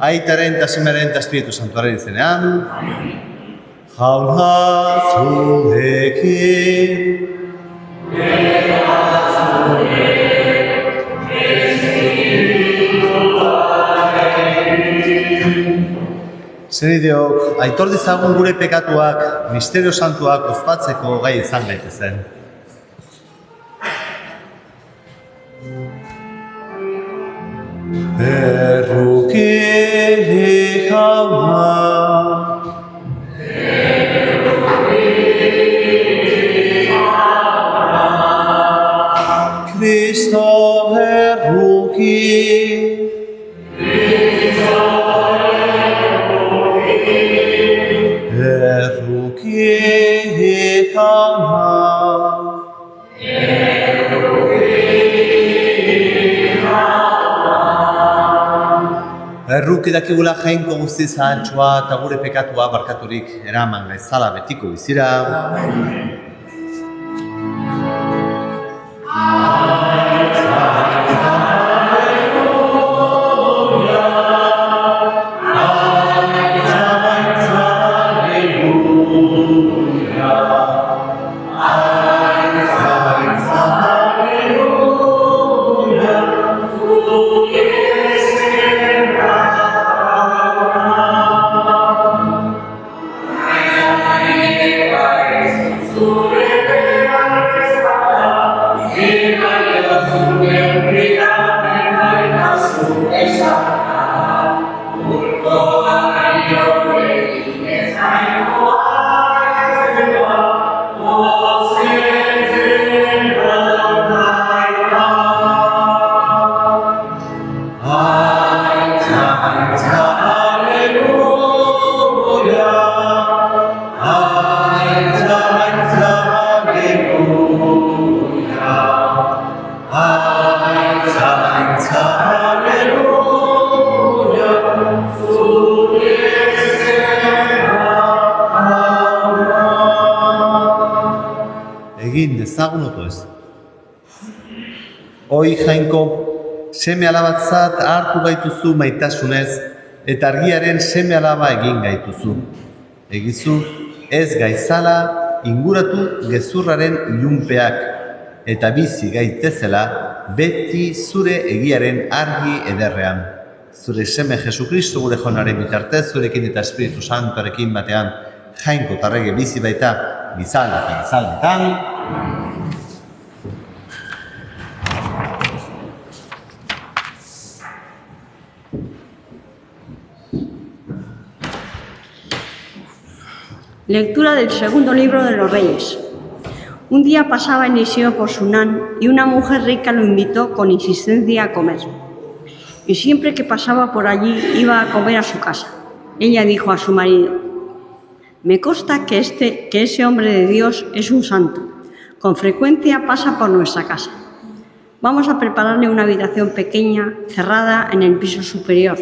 Aitaren eta Semaren eta Espiritu Santuaren izenean. Jauna zurekin. Senideok, aitor dizagun gure pekatuak, misterio santuak ospatzeko gai izan gaitezen. Errukiri jauna. Kristo errukiri. Errukiri jauna. Erruki dakigula jainko guztiz ahantxoa eta gure pekatua barkaturik eraman gaizala betiko bizira. Egin dezagun oto ez. Hoi jainko seme alabatzat hartu gaituzu maitasunez eta argiaren seme alaba egin gaituzu. Egizu ez gaizala inguratu gezurraren ilunpeak eta bizi gaitezela beti zure egiaren argi ederrean. Zure seme Jesukristo gure jonaren bitartez zurekin eta Espiritu Santuarekin batean jainko tarrege bizi baita gizaldetan. Lectura del segundo libro de los Reyes. Un día pasaba Eliseo por Sunán y una mujer rica lo invitó con insistencia a comer. Y siempre que pasaba por allí iba a comer a su casa. Ella dijo a su marido: me consta que ese hombre de Dios es un santo. Con frecuencia pasa por nuestra casa. Vamos a prepararle una habitación pequeña, cerrada en el piso superior.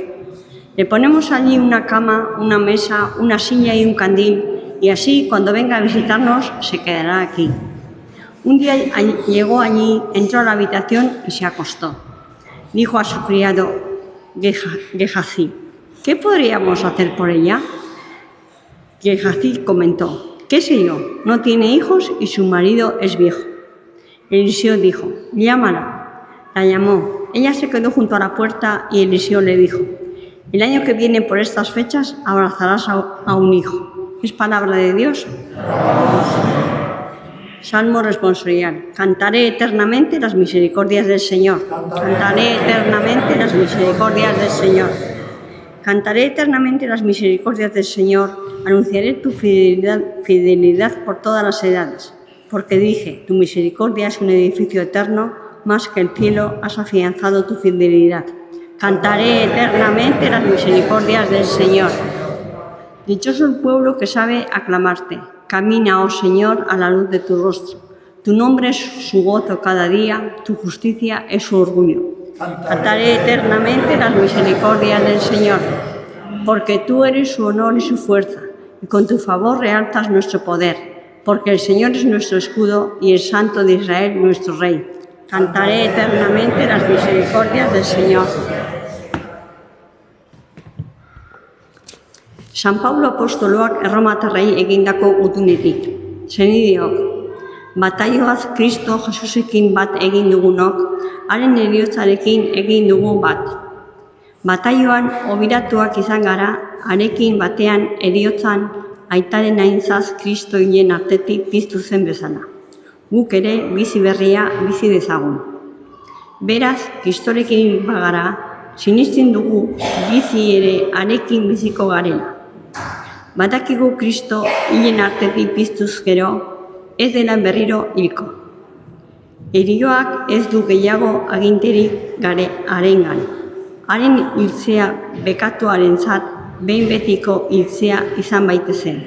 Le ponemos allí una cama, una mesa, una silla y un candil, y así cuando venga a visitarnos se quedará aquí. Un día llegó allí, entró a la habitación y se acostó. Dijo a su criado Gehazi: ¿qué podríamos hacer por ella? Gehazi comentó: ¿qué sé yo? No tiene hijos y su marido es viejo. Eliseo dijo: llámala. La llamó. Ella se quedó junto a la puerta y Eliseo le dijo: el año que viene por estas fechas abrazarás a un hijo. ¿Es palabra de Dios? Salmo responsorial. Cantaré eternamente las misericordias del Señor. Cantaré eternamente las misericordias del Señor. Cantaré eternamente las misericordias del Señor, anunciaré tu fidelidad por todas las edades. Porque dije, tu misericordia es un edificio eterno, más que el cielo has afianzado tu fidelidad. Cantaré eternamente las misericordias del Señor. Dichoso el pueblo que sabe aclamarte. Camina, oh Señor, a la luz de tu rostro. Tu nombre es su gozo cada día, tu justicia es su orgullo. Cantaré eternamente las misericordias del Señor, porque tú eres su honor y su fuerza, y con tu favor realzas nuestro poder, porque el Señor es nuestro escudo y el Santo de Israel nuestro Rey. Cantaré eternamente las misericordias del Señor. San Paulo apostoloak erromatarrei egindako gutunetik. Senideok, bataioaz Kristo Jesusekin bat egin dugunok, haren heriotzarekin egin dugu bat. Bataioan obiratuak izan gara, harekin batean heriotzan aitaren aintzaz Kristo hilen artetik piztu zen bezala. Guk ere bizi berria bizi dezagun. Beraz, Kristorekin bagara, sinesten dugu bizi ere harekin biziko garela. Badakigu Kristo hilen artetik piztuz gero, ez dela berriro hilko. Herioak ez du gehiago aginterik gare harengan. Haren hiltzea bekatuarentzat behin betiko hiltzea izan baitezen.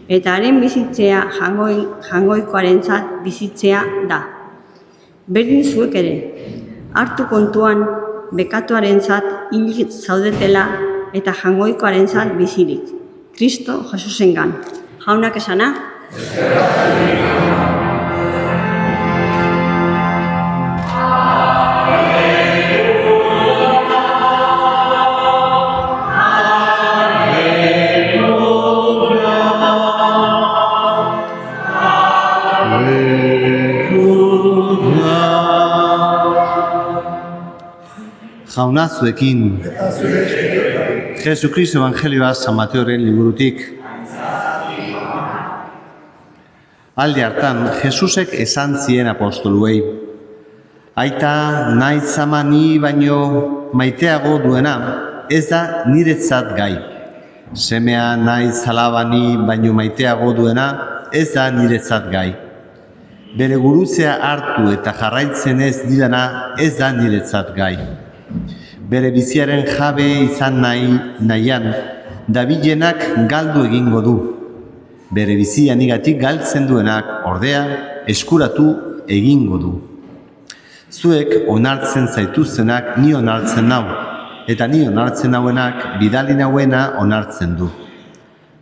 Eta haren bizitzea jangoikoarentzat bizitzea da. Berdin zuek ere, hartu kontuan bekatuarentzat hilik zaudetela eta jangoikoarentzat bizirik. Kristo Jesusengan. Jaunak esana? Jauna zuekin. Jesukristo Evangelioa San Mateoren liburutik. Alde hartan, Jesusek esan zien apostoluei. Aita nahi zama ni baino maiteago duena, ez da niretzat gai. Semea nahi zalaba ni baino maiteago duena, ez da niretzat gai. Bere gurutzea hartu eta jarraitzen ez didana, ez da niretzat gai. Bere biziaren jabe izan nahian, dabilenak galdu egingo du. Bere bizian igatik galtzen duenak, ordea, eskuratu egingo du. Zuek onartzen zaituztenak ni onartzen nau, eta ni onartzen nauenak bidali nauena onartzen du.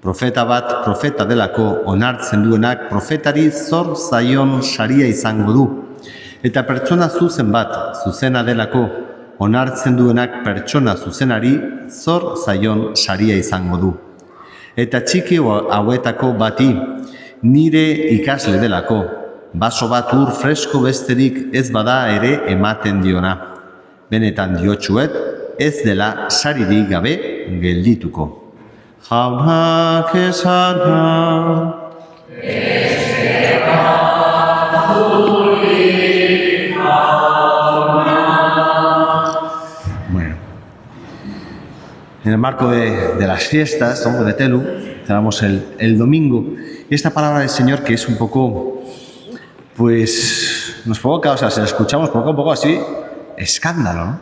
Profeta bat profeta delako onartzen duenak profetari zor zaion saria izango du. Eta pertsona zuzen bat zuzena delako onartzen duenak pertsona zuzenari zor zaion saria izango du. Eta txiki hauetako bati nire ikasle delako, baso bat ur fresko besterik ez bada ere ematen diona. Benetan diotsuet, ez dela saririk gabe geldituko. Jaunak esana. En el marco de las fiestas, ¿no?, de Telu, tenemos el domingo, y esta palabra del Señor que es un poco, pues, nos provoca, o sea, si la escuchamos, provoca un poco así, escándalo, ¿no?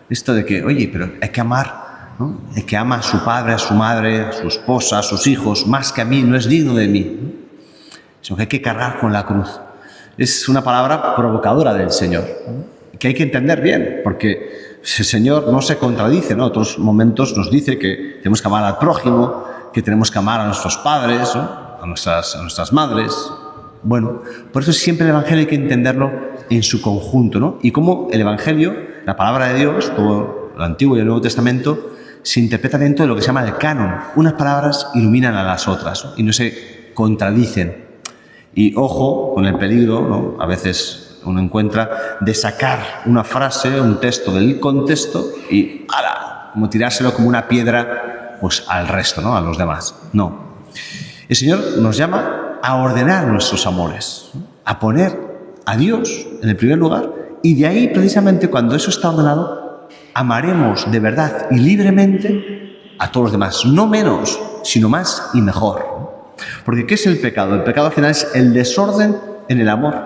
Esto de que, oye, pero hay que amar, ¿no? El que ama a su padre, a su madre, a su esposa, a sus hijos, más que a mí, no es digno de mí, ¿no? Sino que hay que cargar con la cruz. Es una palabra provocadora del Señor, ¿no?, que hay que entender bien, porque el Señor no se contradice, ¿no? En otros momentos nos dice que tenemos que amar al prójimo, que tenemos que amar a nuestros padres, ¿no?, a nuestras madres. Bueno, por eso siempre el Evangelio hay que entenderlo en su conjunto, ¿no? Y cómo el Evangelio, la palabra de Dios, todo el Antiguo y el Nuevo Testamento, se interpreta dentro de lo que se llama el canon. Unas palabras iluminan a las otras, ¿no?, y no se contradicen. Y ojo con el peligro, ¿no?, a veces uno encuentra de sacar una frase, un texto del contexto y ¡ala!, como tirárselo como una piedra pues al resto, ¿no?, a los demás. No. El Señor nos llama a ordenar nuestros amores, ¿no?, a poner a Dios en el primer lugar, y de ahí precisamente cuando eso está ordenado amaremos de verdad y libremente a todos los demás, no menos, sino más y mejor. Porque ¿qué es el pecado? El pecado al final es el desorden en el amor,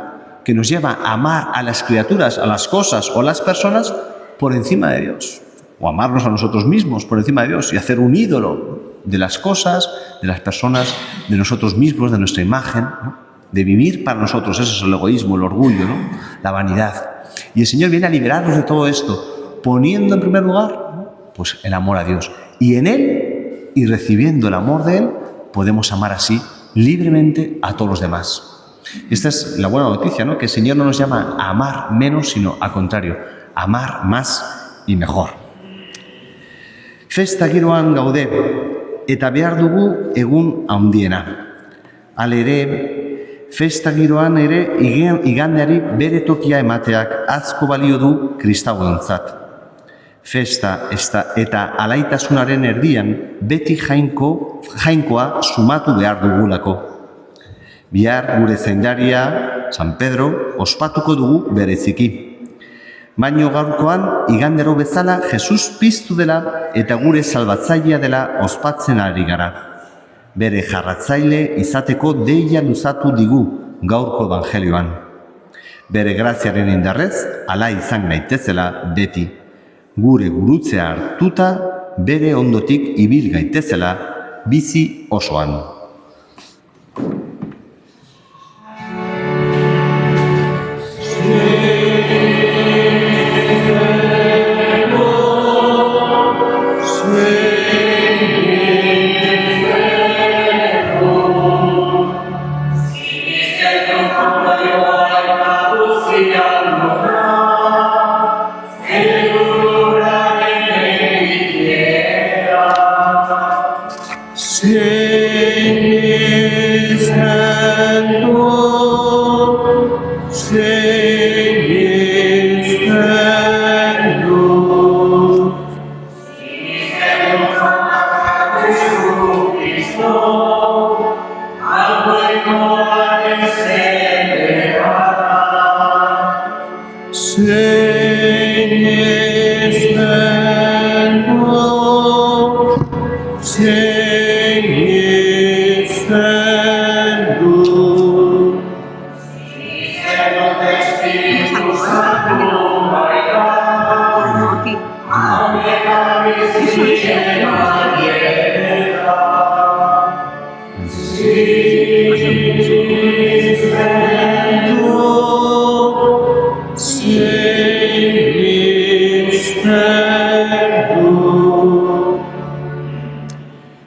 que nos lleva a amar a las criaturas, a las cosas o a las personas por encima de Dios, o amarnos a nosotros mismos por encima de Dios y hacer un ídolo de las cosas, de las personas, de nosotros mismos, de nuestra imagen, ¿no? De vivir para nosotros. Eso es el egoísmo, el orgullo, ¿no? La vanidad. Y el Señor viene a liberarnos de todo esto, poniendo en primer lugar, ¿no? Pues el amor a Dios. Y en Él, y recibiendo el amor de Él, podemos amar así libremente a todos los demás. Esta es la buena noticia, ¿no? Que el Señor no nos llama a amar menos, sino al contrario, a amar más y mejor. Festa giroan gaude, eta behar dugu egun handiena. Hala ere, festa giroan ere igandeari bere tokia emateak atzko balio du kristauentzat. Festa eta alaitasunaren erdian beti jainkoa sumatu behar dugulako. Bihar gure zaindaria, San Pedro, ospatuko dugu bereziki. Baino gaurkoan, igandero bezala, Jesus piztu dela eta gure salbatzailea dela ospatzen ari gara. Bere jarratzaile izateko deia luzatu digu gaurko evangelioan. Bere graziaren indarrez, ala izan gaitezela beti. Gure gurutzea hartuta, bere ondotik ibil gaitezela bizi osoan.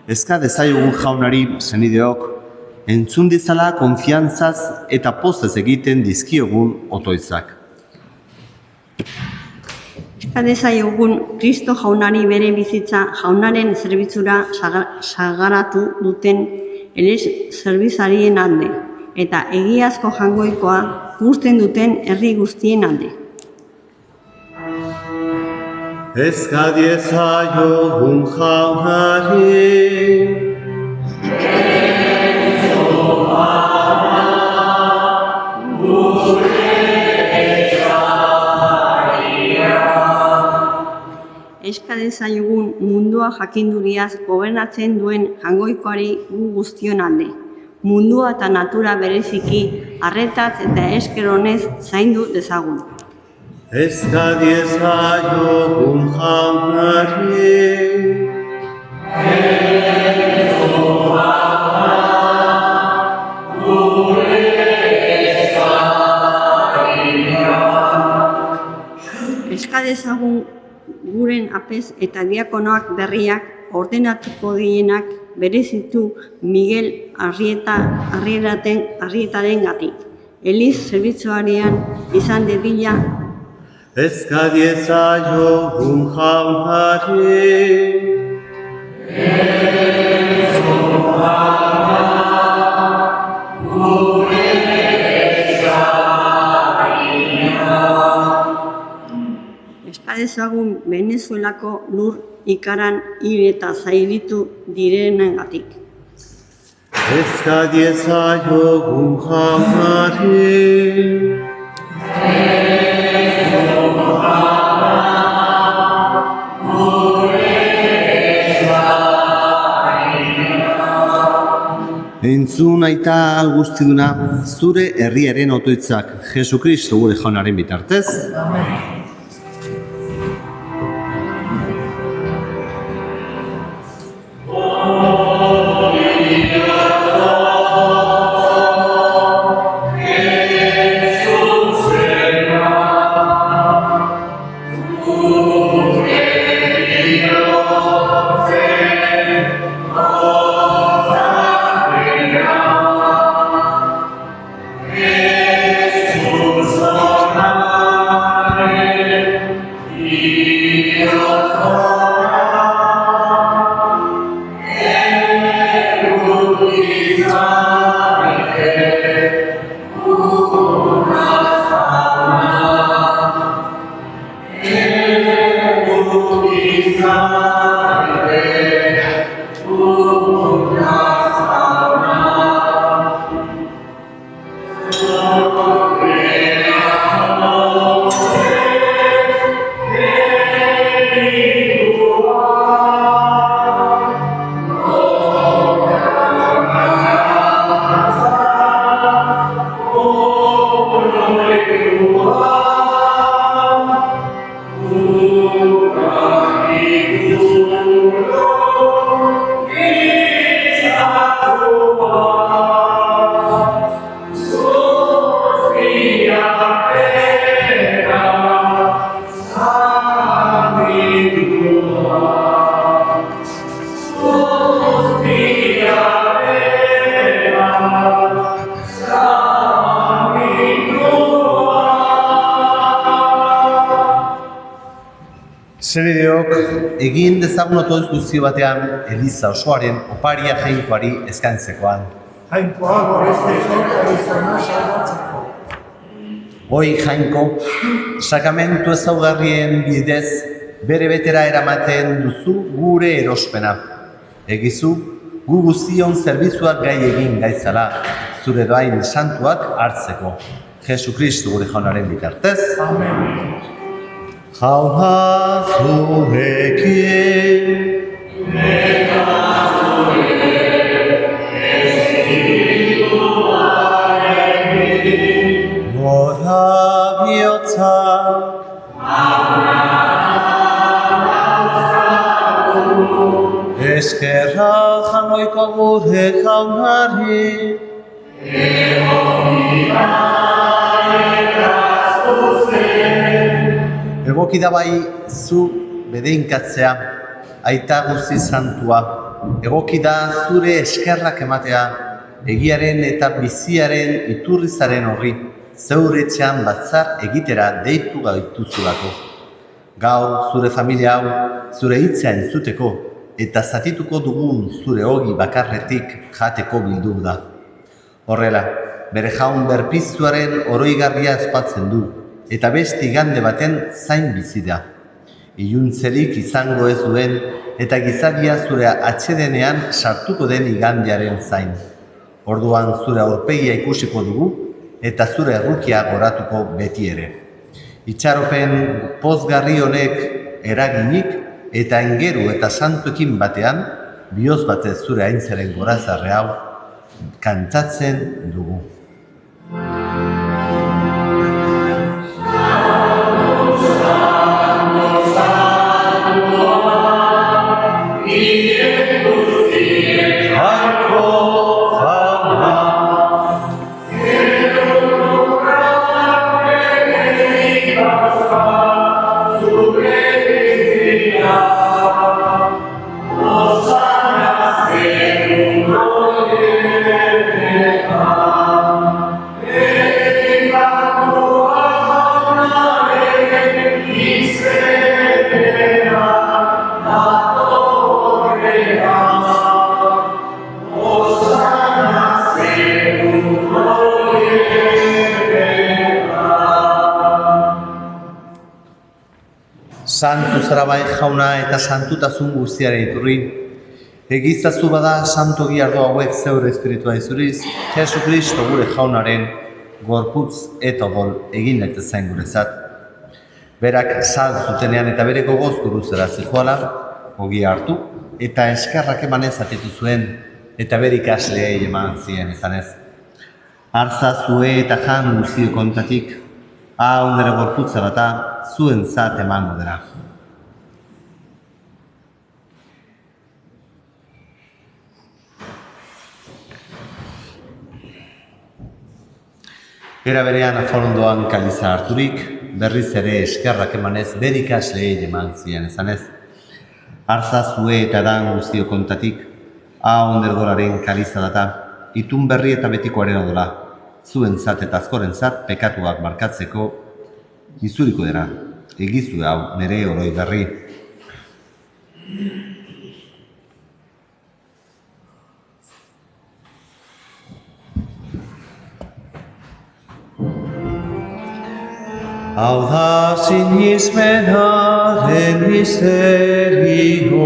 Eska dezaiogun jaunari senideok, entzun dizala konfiantzaz eta pozez egiten dizkiogun otoitzak. Eska dezaiogun Kristo jaunari bere bizitza jaunaren zerbitzura sagaratu duten elez zerbizarien alde, eta egiazko jangoikoa gusten duten herri guztien alde. Eska diezaiogun jaunari Eska dezaiogun mundua jakinduriaz gobernatzen duen jangoikoari gu guztion alde. Mundua eta natura bereziki arretaz eta esker honez zaindu dezagun. Eska diezaiogun jaunari Eska dezagun guren apez eta diakonoak berriak ordenatuko dienak berezitu Miguel Arrietaren gatik. Eliz zerbitzuarean izan dedila. Eska diezaiogun jaunari Eska dezagun Venezuelako lur ikaran hil eta zailitu direnengatik. Eska diezaiogun jaunari Eska Entzun aita guztiduna, zure herriaren otoitzak, Jesukristo gure jaunaren bitartez. Zerideok, egin dezagun otoz guzti batean Eliza osoaren oparia jainkoari eskaintzekoan. Jainkoa gorezteko eta izana salbatzeko. Hoi jainko, sakamentu ezaugarrien bidez bere betera eramaten duzu gure erospena. Egizu, gu guztion zerbitzuak gai egin gaitzala, zure doain santuak hartzeko. Jesukristu gure jaunaren bitartez. Amen. Jauna zuekin. Gora bihotzak. Eskerra jaungoiko gure jaunari. Egoki da bai zu bedeinkatzea, aita guzti santua. Egoki da zure eskerrak ematea, egiaren eta biziaren iturrizaren horri, zeure etxean batzar egitera deitu gaituzulako. Gaur zure familia hau, zure hitza entzuteko, eta zatituko dugun zure ogi bakarretik jateko bildu da. Horrela, bere jaun berpiztuaren oroigarria espatzen du, eta beste igande baten zain bizi da. Iluntzerik izango ez duen eta gizaria zure atsedenean sartuko den igandearen zain. Orduan zure aurpegia ikusiko dugu eta zure errukia goratuko beti ere. Itxaropen pozgarri honek eraginik eta engeru eta santuekin batean, bihotz batez zure aintzaren gorazarre hau kantatzen dugu. Santu zara bai jauna eta santutasun guztiaren iturri. Egizazu bada santu giardo hauek zeure espiritua izuriz, Jesukristo gure jaunaren gorputz eta odol egin daitezen gurezat. Berak sal zutenean eta bere gogoz guruzera zijoala, ogia hartu, eta eskerrak emanez atitu zuen, eta bere ikasleei eman zien izanez. Arza zue eta jan guztio kontatik, hau nire gorputza bata zuen zat emango dira. Era berean aforondoan kaliza harturik, berriz ere eskerrak emanez bere ikasleei eman zien izanez. Arza zue eta dan guztio kontatik, hau onderdolaren kaliza data, itun berri eta betikoaren odola, zuen zat eta azkoren zat pekatuak markatzeko izuriko dira, egizu hau nire oroi berri. Hau da sinismenaren misterioa.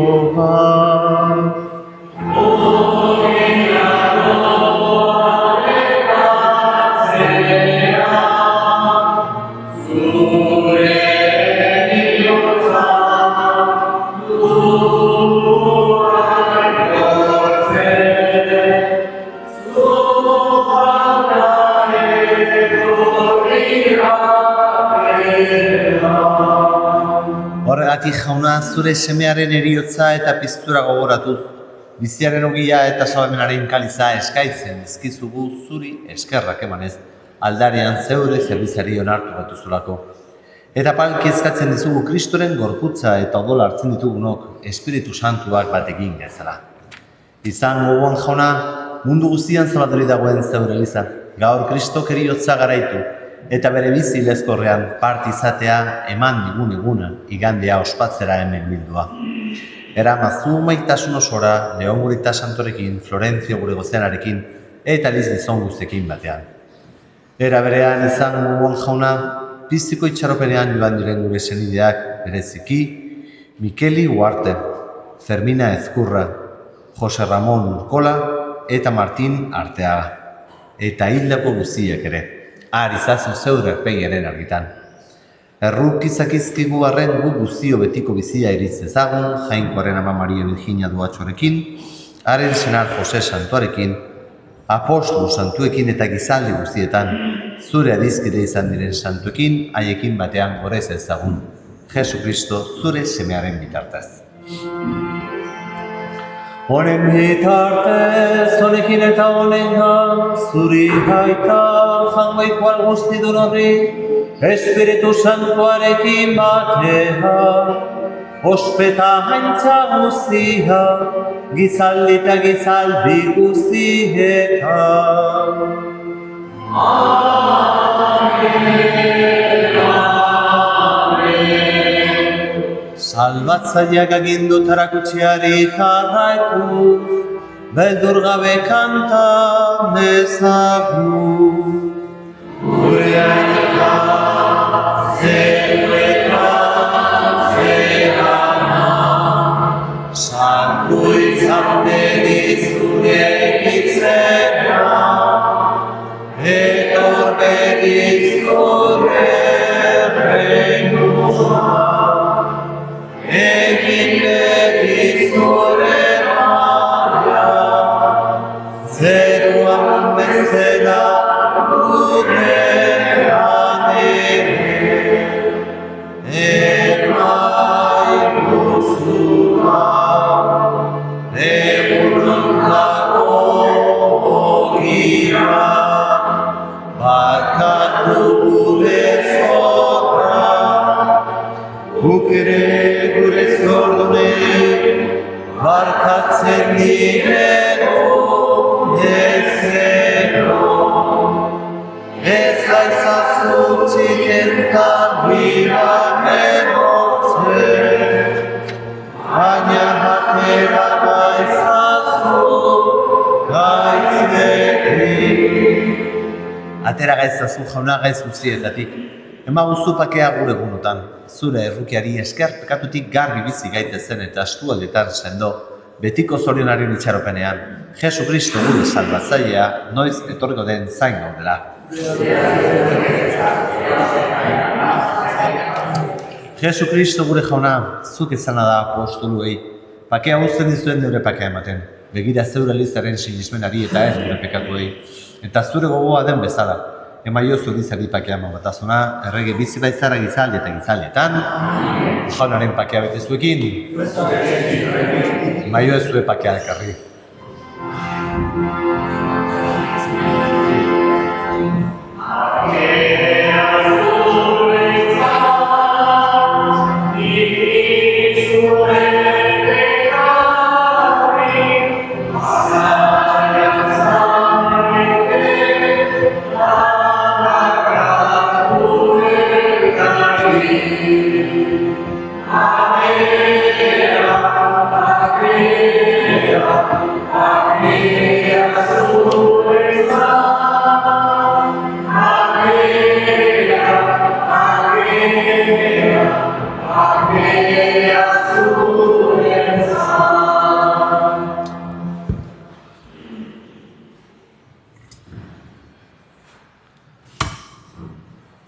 Horregatik jauna zure semearen eriotza eta piztura gogoratuz, biziaren ogia eta salamenaren kaliza eskaitzen dizkizugu zuri eskerrak emanez, aldarean zeure zerbizari onartu batuzulako. Eta palki eskatzen dizugu Kristoren gorputza eta odola hartzen ditugunok Espiritu Santuak batekin gezala. Izan gogoan jauna, mundu guztian zaladori dagoen zeure eliza, gaur Kristok eriotza garaitu, eta bere bizi lezkorrean part izatea eman digun eguna igandea ospatzera hemen bildua. Eramazu maitasun osora, Leongurita Santorekin, Florentzio gure gozenarekin, eta Liz gizon guztekin batean. Era berean izan gogoan jauna, piztiko itxaropenean joan diren gure senideak bereziki, Mikeli Uarte, Fermina Ezkurra, Jose Ramon Urkola eta Martin Arteaga, eta hildako guztiak ere. Izazu zeure erpegiaren argitan. Erruk izakizkigu arren gu guztio betiko bizia iriz ezagun, Jainkoaren ama Maria Virginia Duatxorekin, haren senar Jose Santuarekin, apostolu santuekin eta gizaldi guztietan, zure adizkide izan diren santuekin, haiekin batean gorez ezagun. Jesu Kristo zure semearen bitartez. Honen bitartez, honekin eta honengan, zuri baita jangoiko algustidun horri, Espiritu Santuarekin batean, ospeta haintza guztia, gizaldi eta gizaldi guztietan. Amen. Salbatzaileak agindutara kutxiari jarraituz, beldur gabe kanta dezagun. Gure aita, zerueta, zerana, santu izan bedizure egitzena, etor bedizure reinua. Egin bedizure maia, zeruan bezala gurean ere, emaikuzua, egunontako ogia, barkatu gure zorra, guk ere gure zordunei, barkatzen dirego ezero. Ez gaizazu txikentan bilan erortzen, baina batera gaizazu gaitzekin. Atera gaizazu jauna gaiz guztietatik. Emaguzu pakea gure egunotan, zure errukiari esker pekatutik garbi bizi gaitezen eta astualdetan sendo, betiko zorionaren itxaropenean, Jesu Kristo gure salbatzailea, noiz etorriko den zain gaudela. Jesu Kristo gure jauna, zuk izana da apostoluei, pakea uzten dizuen neure pakea ematen. begira zeure Elizaren sinismenari eta ez gure pekatuei. Eta zure gogoa den bezala, emaiozu gizari pakea batasuna, errege bizi baitzara gizaldi eta gizaldietan, jaunaren pakea bete zuekin, emaio ez zue pakea ekarri.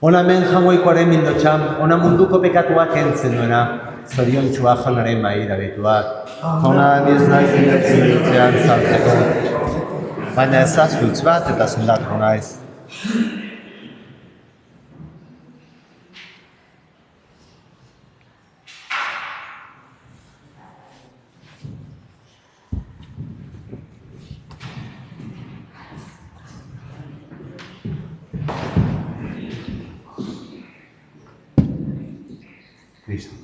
Ona hemen jangoikoaren mindotxan, ona munduko pekatuak entzen duena, zorion txua jaunaren maira behituak. Jauna ez naiz indetzean zartzeko, baina ez azultz bat eta zendatu naiz. Listo.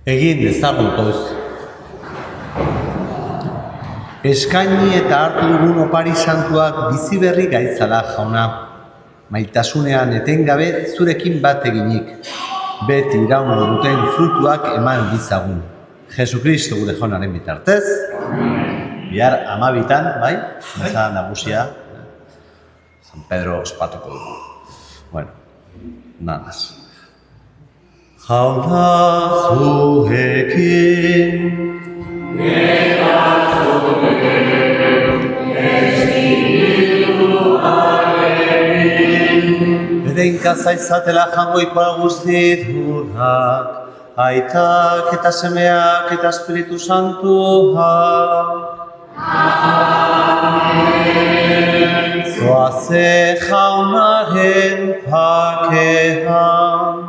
Egin dezagun toz. Eskaini eta hartu dugun opari santuak bizi berri gaitzala jauna. Maitasunean etengabe zurekin bat eginik. Beti iraungo duten frutuak eman dizagun. Jesukristo gure jaunaren bitartez. Bihar 12:00, bai? Meza nagusia. San Pedro ospatuko dugu. Bueno, nada más. Jauna zuekin Bedenka zaizatela jango ipara guztitunak, aitak eta semeak eta Espiritu Santuak. Zoaze jaunaren pakean.